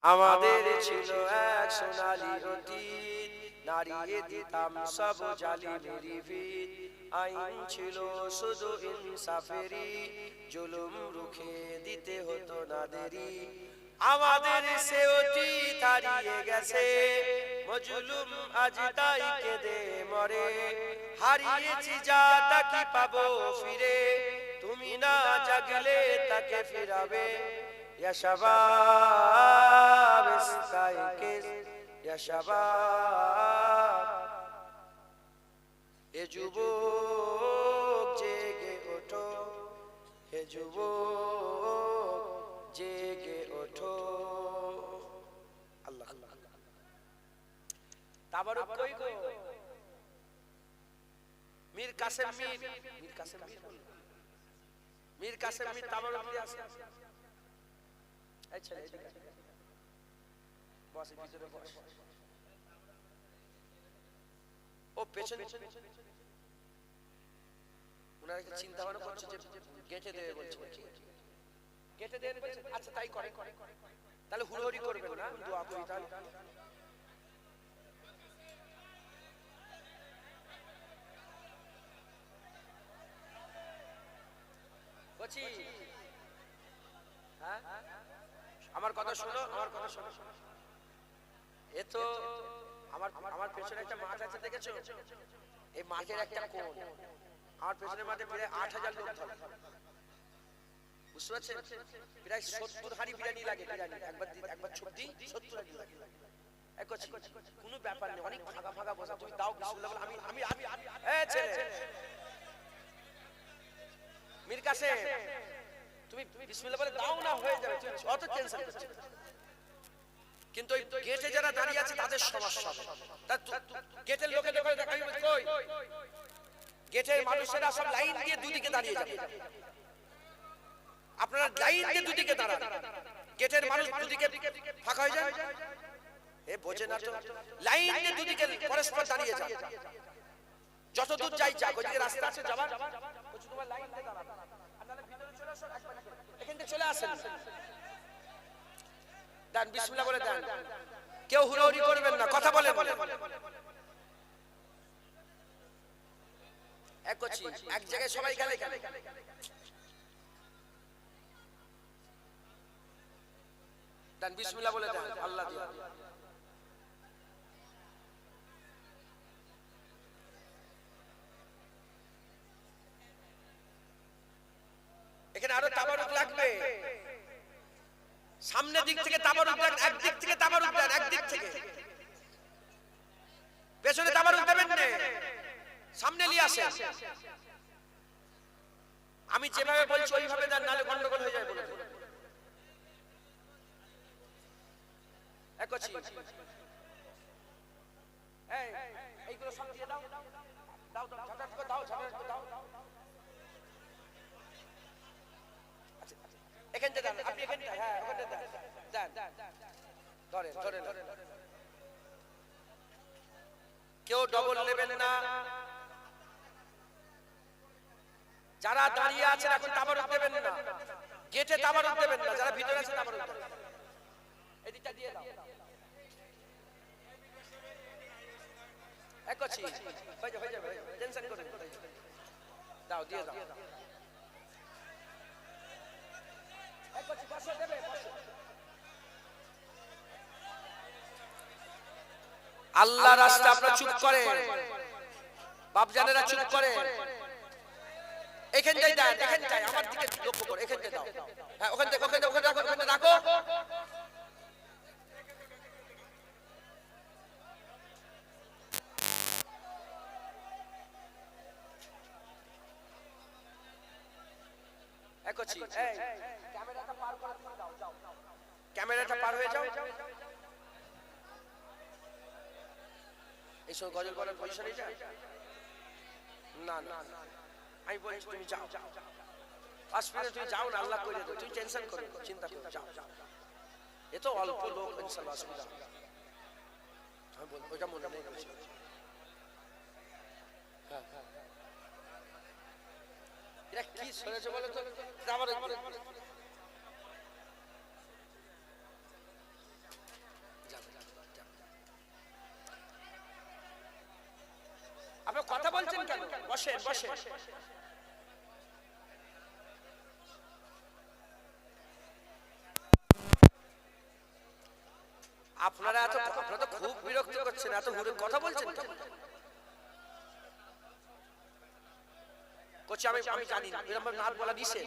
আমাদের ছিল এক সোনালী অতীত, নাড়িয়ে দিতাম সব জালিমেরি ভিত। আইন ছিল শুধু ইনসাফেরি, জুলুম রুখে দিতে হতো না দেরি। আমাদের সে অতীত হারিয়ে গেছে, মজলুম আজ তাই কেঁদে মরে। হারিয়েছি যা তা কি পাবো ফিরে, তুমি না জাগলে তাকে ফিরাবে। يا شباب استيقظ يا شباب, এ যুবক জেগে ওঠো, হে যুবক জেগে ওঠো। আল্লাহ আল্লাহ। তাবারুক কই গো? মীর কাসেম মীর, মীর কাসেম মীর, মীর কাসেম মীর তাবারুক দিয়ে আসে। আচ্ছা বস ভিতরে বস। ও পেছনে উনারা কি চিন্তা ভাবনা করছে যে গেটে দেবে বলছে, গেটে দেবে বলছে। আচ্ছা তাই করে, তাহলে হুড়োহুড়ি করবেন না, দোয়া করি। তাহলে বলছি, হ্যাঁ আমার কথা শোনো, আমার কথা শোনো। এ তো আমার পেছনে একটা মাঠ আছে, দেখেছো? এই মাঠের একটা কোণ, আমার পেছনের মাঠে প্রায় ৮,০০০ লোক ধরে, বুঝতে পারছেন? প্রায় ৭০ হাঁড়ি বিরিয়ানি লাগে, বিরিয়ানি একবার ছুটি ৭০ হাঁড়ি লাগে। কোনো ব্যাপার নেই, অনেক ফাঁকা ফাঁকা বসা। তুমি দাও বিসমিল্লাহ বলে, আমি এই ছেলে মীর কাসেম, তুমি বিসমিল্লাহ বলে দাও না, হয়ে যাবে। তুমি অত টেনশন করছো, কিন্তু ওই গেটে যারা দাঁড়িয়ে আছে তাদের সমস্যা। গেটের লোকে দেখো, কই গেটের মানুষেরা সব লাইন দিয়ে দুদিকে দাঁড়িয়ে যাবে। আপনারা লাইন দিয়ে দুদিকে দাঁড়ান, গেটের মানুষ দুদিকে ফাঁকা হয়ে যায়। এ বোঝে না তো, লাইন দিয়ে দুদিকে পরস্পর দাঁড়িয়ে যান। যত দূর যাই যাক, ওইদিকে রাস্তা আছে যাবার, তোমার লাইন দিয়ে দাঁড়ান। আপনারা ভিতরে চলে আসুন, এখান থেকে চলে আসেন। দেন বিসমিল্লাহ বলে দেন, কেউ হুড়োহুড়ি করবেন না, কথা বলে বলে। এক জায়গায় সবাই গেলে দেন বিসমিল্লাহ বলে দেন, আল্লাহ দিয়া। এখানে আরো তাবারুক লাগবে, সামনের দিক থেকে তাবারুক দেন, একদিক থেকে তাবারুক দেন, একদিক থেকে। পেছনে তাবারুক দেবেন না, সামনে নিয়ে আসেন। আমি যেভাবে বলছি ওইভাবে দেন, নাহলে গন্ডগোল হয়ে যায় বলে। এইগুলো সব দিয়ে দাও, দাও দাও, ঝটাট করে দাও, ঝটাট করে দাও। এখান থেকে দেন, আপনি এখান থেকে, হ্যাঁ ওখানে দেন, দেন ধরে ধরে। কেউ ডবল নেবেন না, যারা দাঁড়িয়ে আছেন এখন তাবারুক দেবেন না, গেটে তাবারুক দেবেন না, যারা ভিতরে আছে তাবারুক দেবেন। এদিকটা দিয়ে দাও, একছি হয়ে যাবে, টেনশন করবেন না, দাও দিয়ে দাও। একছি বসে দেবে, আল্লাহ রাস্তা আপনারা চুপ করে, বাপজানেরা চুপ করে। এখানটাই দেন, এখানটাই আমার দিকে লক্ষ্য করে, এখানটাই দাও। হ্যাঁ ওখান থেকে, ওখানে ওখানে রাখো, ওখানে রাখো। একছি এই ক্যামেরাটা পার করে দাও, যাও ক্যামেরাটা পার হয়ে যাও। এইসব গজল বলার পয়সা নেই, না না আমি বলছি তুমি যাও, 5 মিনিট তুমি যাও না, আল্লাহ করে দেবে, তুমি টেনশন করো, চিন্তা করো, যাও। এ তো অল্প লোক, ইনশাআল্লাহ অসুবিধা হবে। আমি বলবো ওইটা মনে নেই। হ্যাঁ এটা কি শুনেছো বলো তো? বসেন বসেন। আপনারা তো খুব বিরক্ত করছেন, এত হুড়ে কথা বলছেন কোচি। আমি জানি না এরকম নাচ বলা নিষেধ,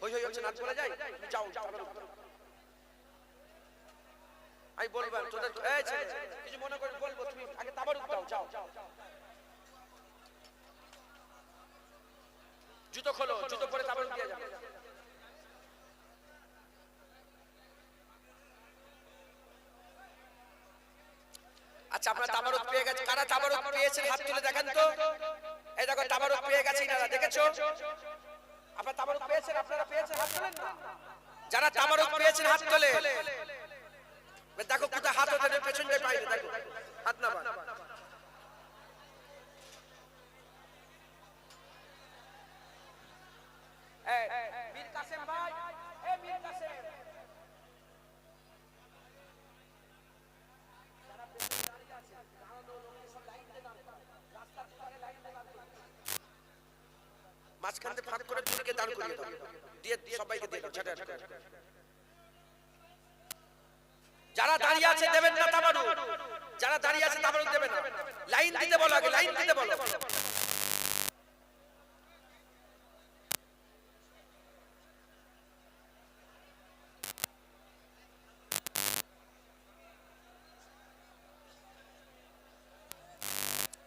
হই হই হচ্ছে নাচ বলা যায়। তুমি যাও, আমি বলবো তোদের কিছু মনে করে বলবো, তুমি আগে তাবারুক দাও, যাও। জুতো খোলো, জুতো পরে তাবারুক দিয়ে যাও। আচ্ছা, আপনারা তাবারুক পেয়ে গেছে, কারা তাবারুক পেয়েছেন হাত তুলে দেখান তো। এই দেখো তাবারুক পেয়ে গেছে এনারা, দেখেছো? আপনারা তাবারুক পেয়েছেন, আপনারা পেয়েছেন হাত তোলেন না। যারা তাবারুক পেয়েছেন হাত তোলে। দেখো কোথায় হাত ওঠে, পেছন দিয়ে পাইবে, দেখো হাত না বাড়। মীর কাসেম ভাই, মীর কাসেম, মাঝখানে ফাঁক করে দুদিকে দাঁড় করিয়ে দাও, দিয়ে সবাইকে দিয়ে দাও ঝাঁটা ঝাঁটা। যারা দাঁড়িয়ে আছে দেবেন না তাবারুক, যারা দাঁড়িয়ে আছে তাবারুক দেবেন না। লাইন দিতে বলো, আগে লাইন দিতে বলো।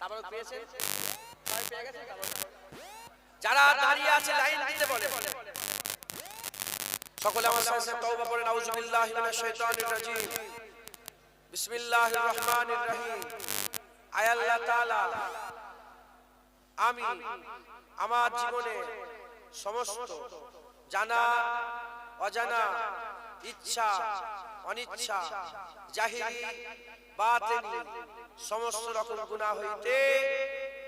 তাবারুক পেয়েছেন, সবাই পেয়ে গেছেন তাবারুক। যারা দাঁড়িয়ে আছে লাইন দিতে বলে। সকলে আমার সাথে তওবা পড়েন, আউযুবিল্লাহি মিনাশ শাইতানির রাজীম, বিসমিল্লাহির রহমানির রহিম। আয় আল্লাহ তাআলা, আমি আমার জীবনে সমস্ত জানা অজানা, ইচ্ছা অনিচ্ছা, জাহিরি বাতিনি সমস্ত রকম গুনাহ হইতে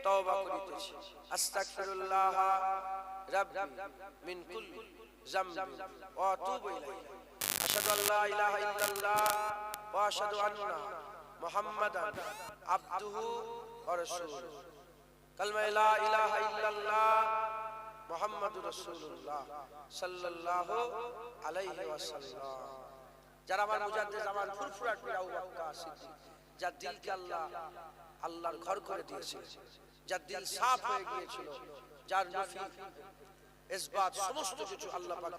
তওবা করিতেছি। আস্তাগফিরুল্লাহ রাব্বি মিন কুল্লি যামবি ওয়া আতুবু ইলাইহি। আশহাদু আল্লা ইলাহা ইল্লাল্লাহ ওয়া আশহাদু আন্না মুহাম্মাদান আবদুহু ওয়া রাসূলুহু। কালমা লা ইলাহা ইল্লাল্লাহ মুহাম্মাদুর রাসূলুল্লাহ সাল্লাল্লাহু আলাইহি ওয়াসাল্লাম। যারা আমার মুজাদ্দিদ জামান ফুরফুরাট পীর আবু বকর সিদ্দিক, যার দিলকে আল্লাহ আল্লাহর ঘর করে দিয়েছিল, যার দিল সাফ হয়ে গিয়েছিল, যার নফি ইসবাত সমস্ত কিছু আল্লাহ পাক,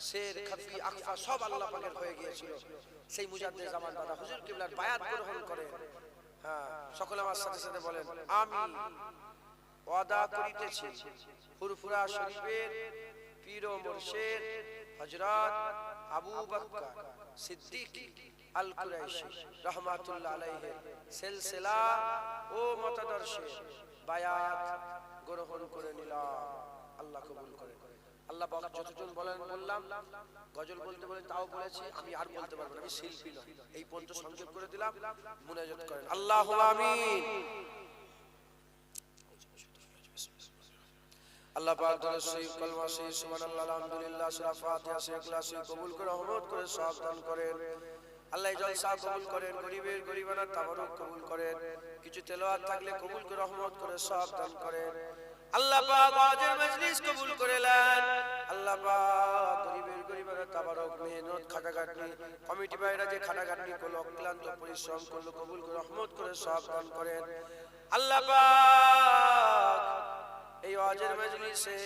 শের খাফি আখফা সব আল্লাহ পাকের হয়ে গিয়েছিল, সেই মুজাদ্দিদ জামান দাদা হুজুর কিবলার বায়াত গ্রহণ করে। সকলে আমার সাথে সাথে বলেন, আমি ওয়াদা করিতেছি ফুরফুরা শরীফের পীর ও মুর্শিদ হযরত আবু বকর সিদ্দিক আল কুরাইশি রাহমাতুল্লাহ আলাইহি সিলসিলা ও মতাদর্শে বায়াত গ্রহণ করে নিলাম। আল্লাহ কবুল করে। আল্লাহ পাক যতজন বলেন বললাম, গজল বলতে বলে তাও বলেছি, আমি আর বলতে পারবো না, আমি শিল্পী নই। এই পর্যন্ত সংক্ষেপ করে দিলাম, মুনাজাত করেন। আল্লাহুম্মা আমিন। আল্লাহ পাক দরুদ শরীফ, কলমা শরীফ, সুবহানাল্লাহ, আলহামদুলিল্লাহ, সূরা ফাতিহা, ইখলাস কবুল করে রহমত করে সওয়াব দান করেন। আল্লাহ জলসা কবুল করেন, গরিবের গরিবানা তাবারুক কবুল করেন। কিছু তেলাওয়াত থাকলে কবুল করে রহমত করে সওয়াব দান করেন। আল্লাহ পাক ওয়াজের মজলিস কবুল করে নেন। আল্লাহ পাক গরিবের গরিবানা তাবারুক, মেহনত খাটাখাটনি, কমিটি ভাইরা যে খাটাখাটনি করলো, অক্লান্ত পরিশ্রম করলো, কবুল করে রহমত করে সওয়াব দান করেন। আল্লাহ পাক এই ওয়াজের মজলিসে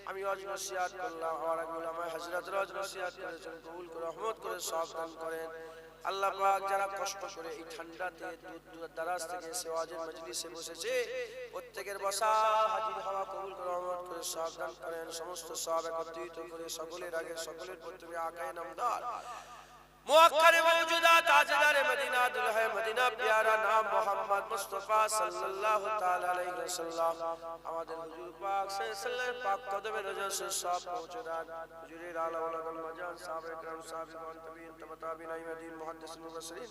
আমি ওয়াজ নসিহত করলাম, আমার উলামা হযরত ওয়াজ নসিহত করেছেন, কবুল করে রহমত করে সওয়াব দান করেন। আল্লাহ পাক যারা কষ্ট করে এই ঠান্ডাতে দূর দরাজ থেকে এসে ওয়াজের মজলিসে বসেছে, প্রত্যেকের বসা হাজির হওয়া কবুল করে রহমত করে সওয়াব দান করেন। সমস্ত সওয়াব একত্রিত করে সকলের আগে সকলের প্রথমে আকায়ে নামদার মুআক্কারে মওজুদাত তাজদারে মদিনা দুলহে মদিনা প্যারা নাম মুহাম্মদ মুস্তাফা সাল্লাল্লাহু তাআলা আলাইহি ওয়াসাল্লাম আমাদের হুজুর পাক সাল্লাল্লাহু পাক কদমে রজসে সব পৌঁছে দেন। হুজুরের আলা ওয়ালাল মাজান সাহাবে کرام সাহাবীগণ তাবিঈন তাবিঈন আইমাদিন মুহাদ্দিসিন মুফাসসিরিন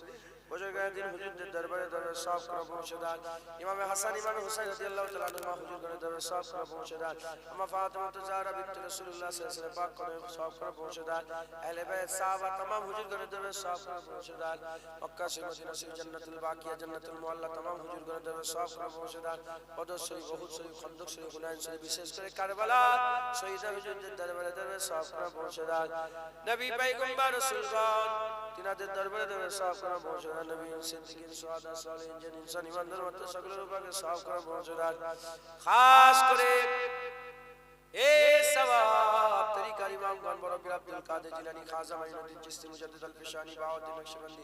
বুজুর্গাদিন হুজুরদের দরবারে দরবার সব করে পৌঁছে দেন। ইমাম হাসান ইমাম হুসাইন রাদিয়াল্লাহু তাআলা আনহু হুজুরগণের দরবারে সব করে পৌঁছে দেন। আম্মা ফাতিমা জাহরা বিনতে রাসূলুল্লাহ সাল্লাল্লাহু আলাইহি ওয়াসাল্লাম পাক করে সব করে পৌঁছে দেন। আহলে বাইত সাহাবা तमाम হুজুরগণের দরবারে সব করে পৌঁছে দেন। মক্কা শরীফ মদিনা শরীফ জান্নাতুল বাকিয়া জান্নাতুল মুআল্লা तमाम হুজুর গণ দরবার সব করে পৌঁছেদার বদর শরীফ উহুদ শরীফ খন্দক শরীফ হুনাইন শরীফ বিশেষ করে কারবালা শহীদ হুজুরদের দরবারে দরবার সব করে পৌঁছেদার নবী পয়গম্বর রাসূলগণ তিনাদের দরবারে দরবার সব করে পৌঁছেদার নবী সিদ্দিকিন সুহাদা সালিহিন জিন ইনসান ইমানদার মত সকলের উপরে সব করে পৌঁছেদার খাস করে এই সওয়াব তরিকার ইমামগণ বড় পীর আব্দুল কাদের জিলানী খাজা মাইনুদ্দিন চিশতি মুজাদ্দিদ আল ফিশানি বাউদ্দিন নকশবন্দি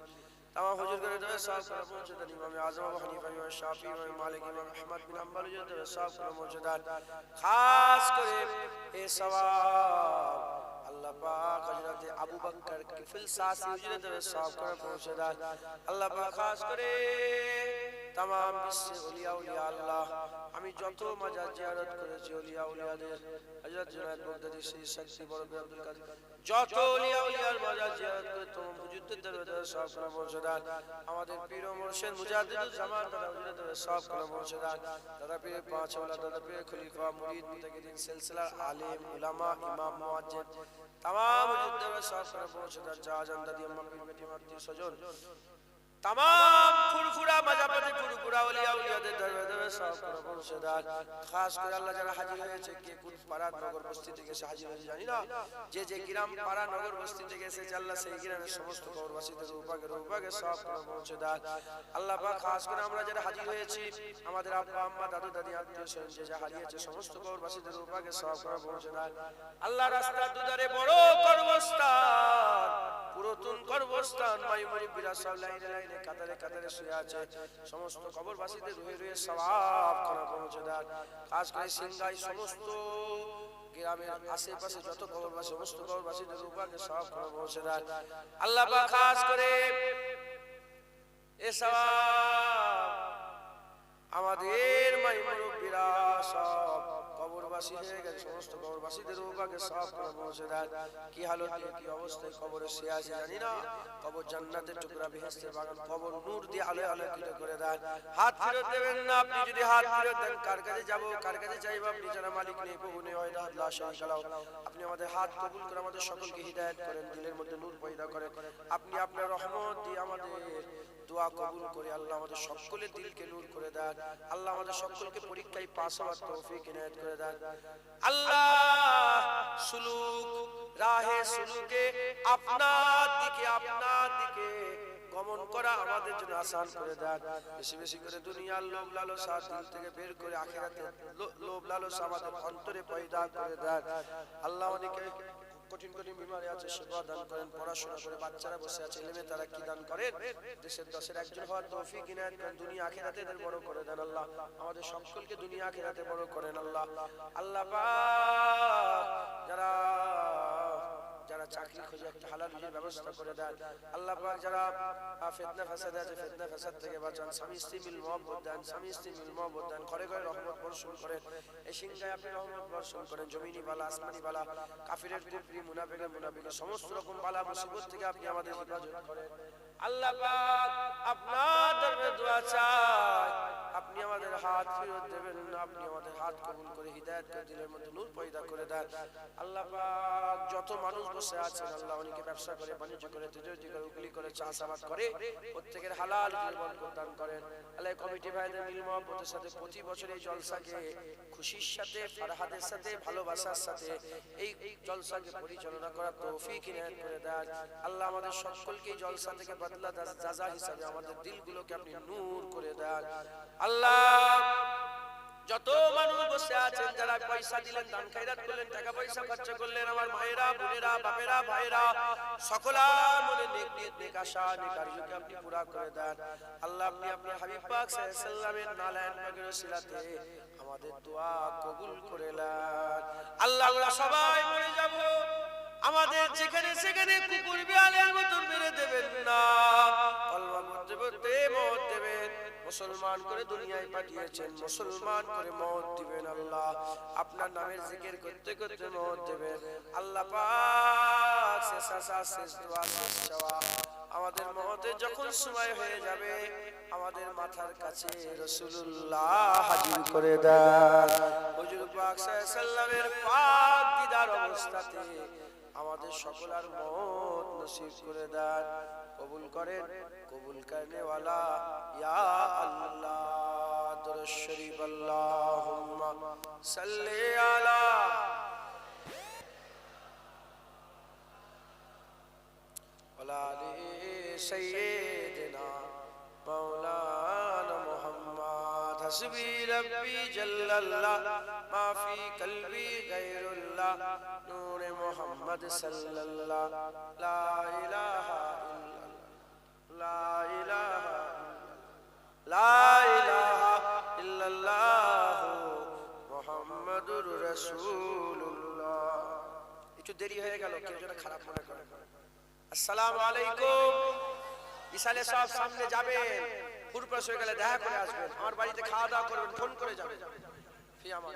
तमाम हुजूर करे दरबार साहब का पहुंचदार इमाम आजम अबू हनीफा इमाम शाफी इमाम मालिक इमाम अहमद बिन हंबल हुजूर दरबार साहब का पहुंचदार खास करे ए सवाब अल्लाह पाक हजरत अबू बकर किफिल सासी हुजूर दरबार साहब का पहुंचदार अल्लाह पाक खास करे तमाम বিশ্বের ওলিয়া উলিয়া আল্লাহ আমি যত মাজার জিয়ারত করেছি ওলিয়া উলিয়াদের হযরত জুনায়েদ বাগদাদী শ্রী শক্তি বড় পীর আব্দুল কাদের যত ওলিয়া উলিয়ার মাজার জিয়ারত করে তমাম হুজুরদের দরবারে সব করে পৌঁছাদার আমাদের পীর ও মুর্শিদ মুজাদ্দিদুল জামান দাদা হুজুরদের সব করে পৌঁছাদার দাদা পীর পাঁচ ওয়ালা দাদা পীর খলিফা মুরিদ মুতাকিদিন সিলসিলা আলেম উলামা ইমাম মুয়াজ্জিদ तमाम হুজুরদের সব করে পৌঁছাদার জাহাজান দাদি আম্মা পীর বেটি মাতৃ সজন तमाम फुरफुरा मजापति फुरफुरा ওলিয়া উলিয়াদের দরবারে সব করে পৌঁছেদার খাস করে আল্লাহ যারা হাজির হয়েছে কে কোন পাড়া নগর বস্তি থেকে এসে হাজির হয়েছে জানি না যে যে গ্রাম পাড়া নগর বস্তি থেকে এসেছে আল্লাহ সেই গ্রামের সমস্ত কবরবাসীদের রূপাকে সব করে পৌঁছেদার আল্লাহ পাক খাস করে আমরা যারা হাজির হয়েছি আমাদের আব্বা আম্মা দাদু দাদি আত্মীয় স্বজন যে হারিয়েছে সমস্ত কবরবাসীদের রূপাকে সব করে পৌঁছেদার আল্লাহ রাস্তার দুধারে বড় কবরস্থান পুরাতন কবরস্থান মাইমুরি বিরাসা লাইনে কাতারে কাতারে শুয়ে আছে সমস্ত কবরবাসীদের রুহে রুহে সওয়াব করা পৌঁছেদার খাস করে সিংগাই সমস্ত গ্রামের আশেপাশে যত কবরবাসী সমস্ত কবরবাসীদের রূপাকে সওয়াব করা পৌঁছেদার আল্লাহ পাক খাস করে এই সওয়াব আমাদের মাইমুরব্বিরা সব কবরবাসী হয়ে গেছে সমস্ত কবরবাসীদের রূপাকে সওয়াব করে পৌঁছেদার কি হালতে কি অবস্থায় কবরে শুয়ে আছে জানি না কবর জান্নাতের টুকরা বেহেশতের বাগান কবর নূর দিয়ে আলো আলোকিত করে দেন হাত ফেরত দেবেন না আপনি যদি হাত ফেরত দেন কার কাছে যাব কার কাছে চাইব আপনি যারা মালিক নেই প্রভু নেই হয় না আল্লাহ শালাও আপনি আমাদের হাত কবুল করে আমাদের সকলকে হিদায়াত করেন দিলের মধ্যে নূর পয়দা করেন আপনি আপনার রহমত দিয়ে আমাদের দোয়া কবুল করে আল্লাহ আমাদের সকলের দিলকে নূর করে দেন আল্লাহ আমাদের সকলকে পরীক্ষায় পাস হওয়ার তৌফিক ইনায়াত করে দেন আল্লাহ সুলুক রাহে সুলুকে আপনার দিকে গমন করা আমাদের জন্য আসান করে দেন বেশি বেশি করে দুনিয়ার লোভ লালসা দিল থেকে বের করে আখিরাতের লোভ লালসা আমাদের অন্তরে পয়দা করে দেন আল্লাহ অনেকে কঠিন কঠিন বিমারি আছে সেবা দান করেন পড়াশোনা করে বাচ্চারা বসে আছে ইলমে তারা কি দান করেন দেশের 10-এর একজন হওয়ার তৌফিক ইনায়াত করেন দুনিয়া আখিরাতে এদের বড় করে দেন আল্লাহ আমাদের সকলকে দুনিয়া আখিরাতে বড় করেন আল্লাহ আল্লাহ পাক যারা চাকরি খোঁজে একটা হালাল রুজির ব্যবস্থা করে দেন আল্লাহ পাক যারা ফিতনা ফাসাদ আছে ফিতনা ফাসাদ থেকে বাঁচান স্বামী স্ত্রী মিল মহব্বত দেন স্বামী স্ত্রী মিল মহব্বত দেন ঘরে ঘরে রহমত বর্ষণ করেন এই সিংহায় আপনি রহমত বর্ষণ করেন জমিনি বালা আসমানি বালা কাফিরের কুফরি মুনাফিকের সমস্ত রকম বালা মুসিবত থেকে আপনি আমাদের হেফাজত করেন আল্লাহ পাক আপনার দরবারে দোয়া চাই আপনি আমাদের হাত ফেরত দেবেন না আপনি আমাদের হাত কবুল করে হিদায়াত করে দিলের মধ্যে নূর পয়দা করে দেন আল্লাহ পাক যত মানুষ বসে আছেন আল্লাহ অনেকে ব্যবসা করে বাণিজ্য করে তেজস্বী করে উগলি করে চাষাবাদ করে প্রত্যেকের হালাল বরকত দান করেন আল্লাহ কমিটি ভাইদের মিল মহব্বতের সাথে প্রতি বছর এই জলসাকে খুশির সাথে ফরহাদের সাথে ভালোবাসার সাথে এই জলসাকে পরিচালনা করার তৌফিক ইনায়াত করে দেন আল্লাহ আমাদের সকলকে এই জলসা থেকে বদলা জাযা হিসাবে আমাদের দিলগুলোকে আপনি নূর করে দেন আল্লাহ যত মানুষ বসে আছেন যারা পয়সা দিলেন দান খায়রাত করলেন টাকা পয়সা খরচ করলেন আমার মায়েরা বোনেরা বাপেরা ভাইরা সকলের মনে নেক নিয়ত নেক আশা নেক আরজুকে আপনি পুরা করে দেন আল্লাহ আপনি আপনার হাবিব পাক সাল্লাল্লাহু আলাইহি ওয়াসাল্লামের নালায়েন পাকের ওসিলাতে আমাদের দোয়া কবুল করে নেন আল্লাহ আমরা সবাই মরে যাব আমাদের যেখানে সেখানে কুকুর বিড়ালের মতো মেরে দেবেন না কলমা পড়তে পড়তে মওত দেবেন মুসলমান করে দুনিয়ায় পাঠিয়েছেন মুসলমান করে মওত দিবেন আল্লাহ আপনার নামের জিকির করতে করতে মওত দেবেন আল্লাহ পাক শেষ দোয়া শেষ চাওয়া আমাদের মওতের যখন সময় হয়ে যাবে আমাদের মাথার কাছে রাসূলুল্লাহ হাজির করে দেন হুজুর পাক সাল্লাল্লাহু আলাইহি ওয়াসাল্লামের পাক দিদার অবস্থাতে আমাদের সকলের মওত নসিব করে দেন কবুল করেন কবুল করনে वाला या अल्लाह दुरूद शरीफ अल्लाहुम्मा सल्ली अला सय्यिदना मौलाना मुहम्मद हस्बी रब्बी जल्लल्लाह मा फी कल्बी गैरुल्लाह नूर मुहम्मद सल्लल्लाह ला इलाहा इल्लल्लाह मुहम्मदुर रासूलुल्लाह। একটু দেরি হয়ে গেল, কেউ যেন খারাপ মনে করে। আসসালামু আলাইকুম। ইসালে সব সামনে যাবেন, পুরপুর হয়ে গেলে দেখা করে আসবেন, আমার বাড়িতে খাওয়া দাওয়া করবেন, ফোন করে যাবেন। ফি আমান।